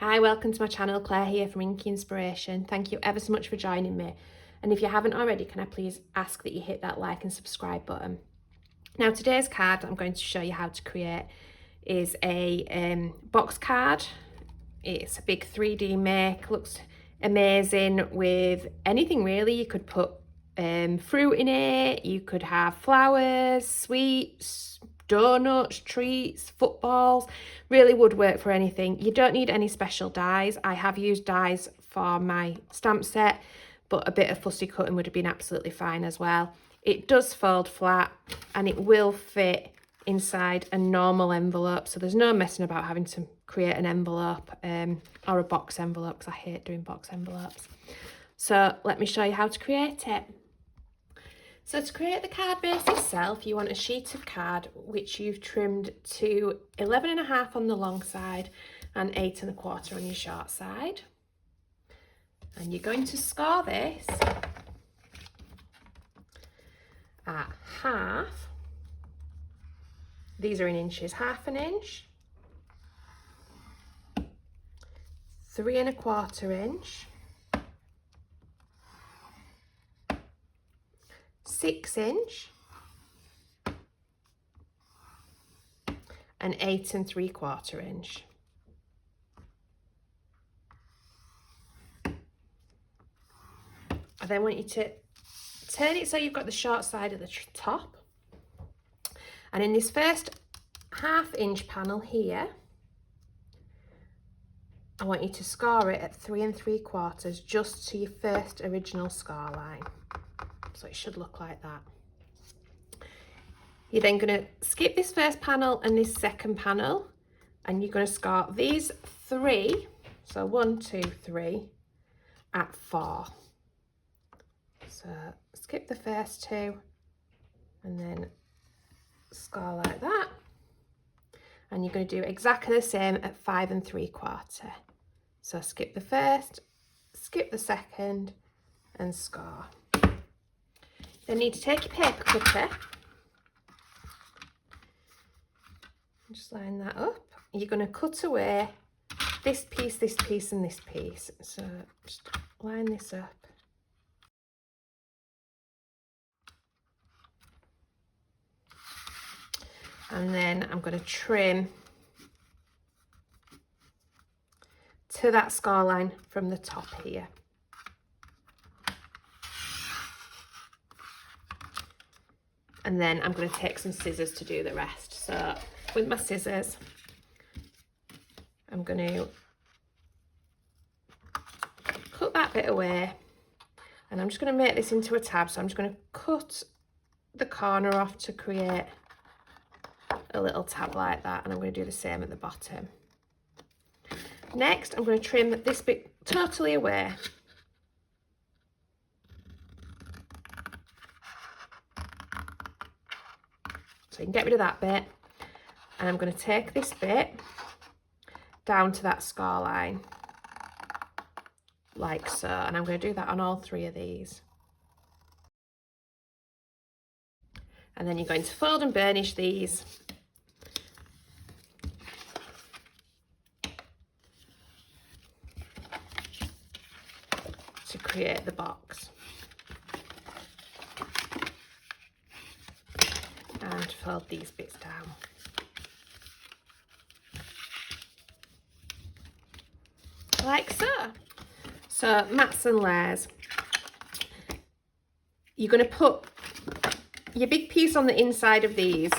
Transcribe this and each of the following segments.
Hi, welcome to my channel. Claire here from Inky Inspiration. Thank you ever so much for joining me. And if you haven't already, can I please ask that you hit that like and subscribe button. Now, today's card I'm going to show you how to create is a box card. It's a big 3D make, looks amazing with anything really. You could put fruit in it, you could have flowers, sweets, donuts, treats, footballs. Really would work for anything. You don't need any special dies. I have used dies for my stamp set, but a bit of fussy cutting would have been absolutely fine as well. It does fold flat and it will fit inside a normal envelope, so there's no messing about having to create an envelope or a box envelope, because I hate doing box envelopes. So let me show you how to create it. So to create the card base itself, you want a sheet of card which you've trimmed to 11.5 on the long side and 8.25 on your short side. And you're going to score this at half. These are in inches, 1/2 inch, 3.25 inch, 6 inch, and 8.75 inch. I then want you to turn it so you've got the short side at the top. And in this first 1/2 inch panel here, I want you to score it at 3.75, just to your first original score line. So it should look like that. You're then going to skip this first panel and this second panel, and you're going to score these 3, so 1, 2, 3, at 4. So skip the first 2 and then score like that. And you're going to do exactly the same at 5.75. So skip the first, skip the second, and score. Then you need to take your paper cutter, just line that up. You're going to cut away this piece, and this piece. So just line this up. And then I'm going to trim to that score line from the top here. And then I'm going to take some scissors to do the rest. So with my scissors, I'm going to cut that bit away, and I'm just going to make this into a tab. So I'm just going to cut the corner off to create a little tab like that, and I'm going to do the same at the bottom. Next, I'm going to trim this bit totally away. So you can get rid of that bit, and I'm going to take this bit down to that score line, like so, and I'm going to do that on all 3 of these. And then you're going to fold and burnish these. To create the box. And fold these bits down. Like so. So mats and layers. You're going to put your big piece on the inside of these,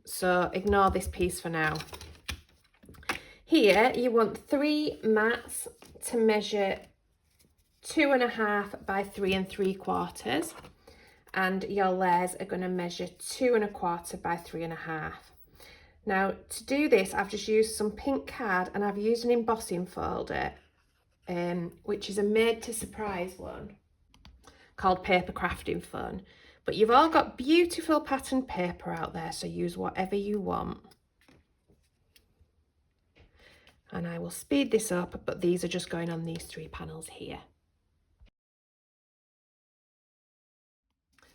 so ignore this piece for now. Here you want 3 mats to measure 2.5 by 3.75, and your layers are going to measure 2.25 by 3.5. Now to do this, I've just used some pink card, and I've used an embossing folder, which is a made to surprise one called Paper Crafting Fun. But you've all got beautiful patterned paper out there, so use whatever you want. And I will speed this up, but these are just going on these 3 panels here.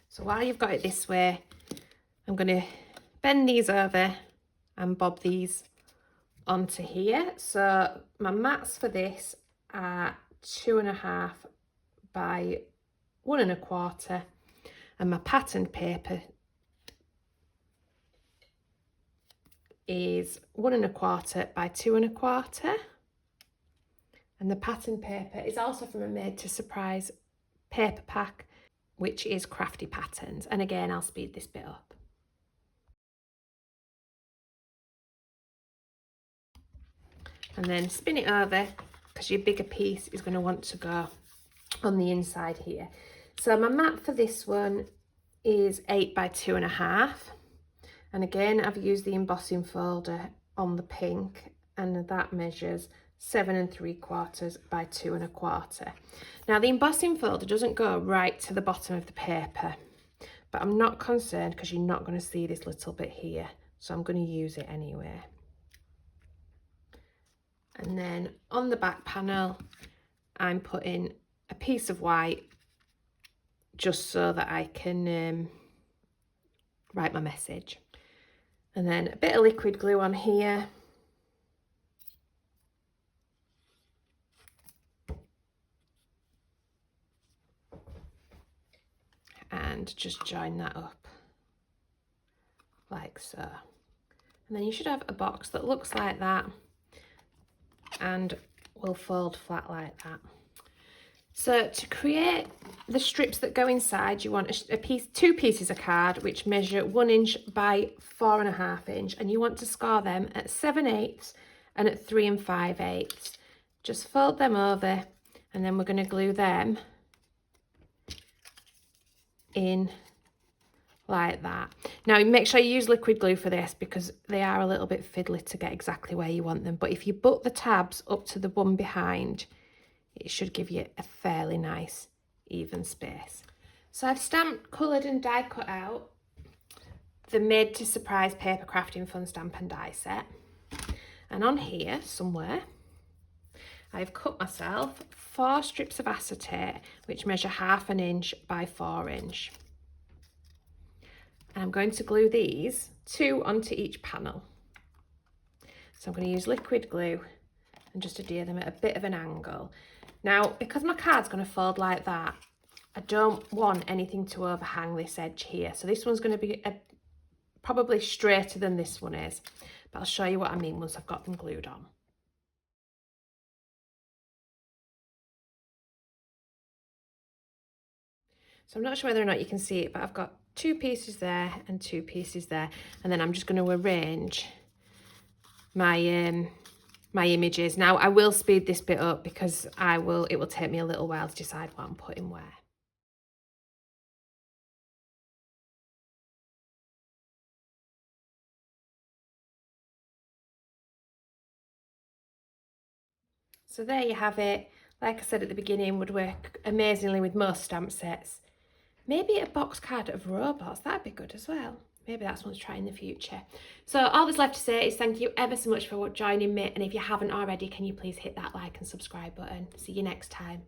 So while you've got it this way, I'm going to bend these over and bob these onto here. So my mats for this are 2.5 by 1.25, and my patterned paper is 1.25 by 2.25, and the pattern paper is also from a Made to Surprise paper pack, which is Crafty Patterns. And again, I'll speed this bit up. And then spin it over, because your bigger piece is going to want to go on the inside here. So my mat for this one is 8 by 2.5. And again, I've used the embossing folder on the pink, and that measures 7 3/4 by 2.25. Now the embossing folder doesn't go right to the bottom of the paper, but I'm not concerned because you're not going to see this little bit here, so I'm going to use it anyway. And then on the back panel, I'm putting a piece of white just so that I can write my message. And then a bit of liquid glue on here. And just join that up like so. And then you should have a box that looks like that and will fold flat like that. So to create the strips that go inside, you want two pieces of card which measure 1 inch by 4.5 inch, and you want to score them at 7/8 and at 3 5/8. Just fold them over, and then we're going to glue them in like that. Now make sure you use liquid glue for this because they are a little bit fiddly to get exactly where you want them, but if you butt the tabs up to the one behind, it should give you a fairly nice even space. So I've stamped, coloured and die cut out the Made to Surprise Paper Crafting Fun Stamp and Die set, and on here somewhere I've cut myself 4 strips of acetate which measure 1/2 inch by 4 inch. And I'm going to glue these 2 onto each panel. So I'm going to use liquid glue and just adhere them at a bit of an angle. Now, because my card's going to fold like that, I don't want anything to overhang this edge here. So this one's going to be probably straighter than this one is, but I'll show you what I mean once I've got them glued on. So I'm not sure whether or not you can see it, but I've got 2 pieces there and 2 pieces there, and then I'm just going to arrange my my images. Now I will speed this bit up because it will take me a little while to decide what I'm putting where. So there you have it. Like I said at the beginning, would work amazingly with most stamp sets. Maybe a box card of robots, that'd be good as well. Maybe that's one to try in the future. So all that's left to say is thank you ever so much for joining me, and if you haven't already, can you please hit that like and subscribe button. See you next time.